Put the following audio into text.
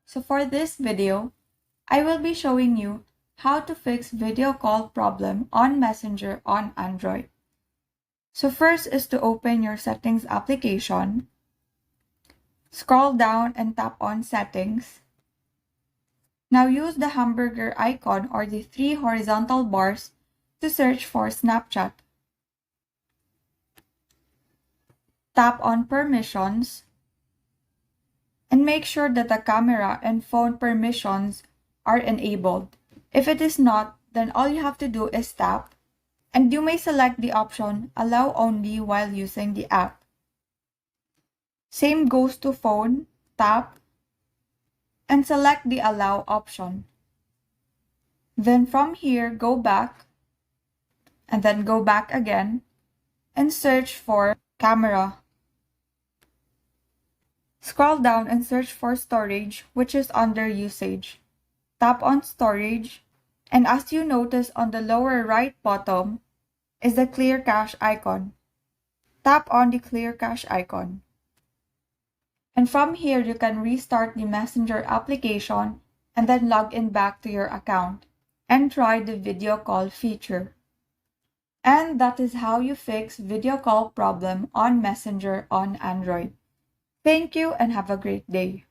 So for this video, I will be showing you how to fix video call problem on Messenger on Android. So first is to open your settings application. Scroll down and tap on settings. Now use the hamburger icon or the three horizontal bars to search for Snapchat. Tap on permissions and make sure that the camera and phone permissions are enabled. If it is not, then all you have to do is tap, and you may select the option Allow Only while using the app. Same goes to phone, tap, and select the Allow option. Then from here, go back, and then go back again, and search for camera. Scroll down and search for storage, which is under usage. Tap on storage, and as you notice on the lower right bottom is the clear cache icon. Tap on the clear cache icon. And from here, you can restart the Messenger application and then log in back to your account and try the video call feature. And that is how you fix video call problem on Messenger on Android. Thank you and have a great day.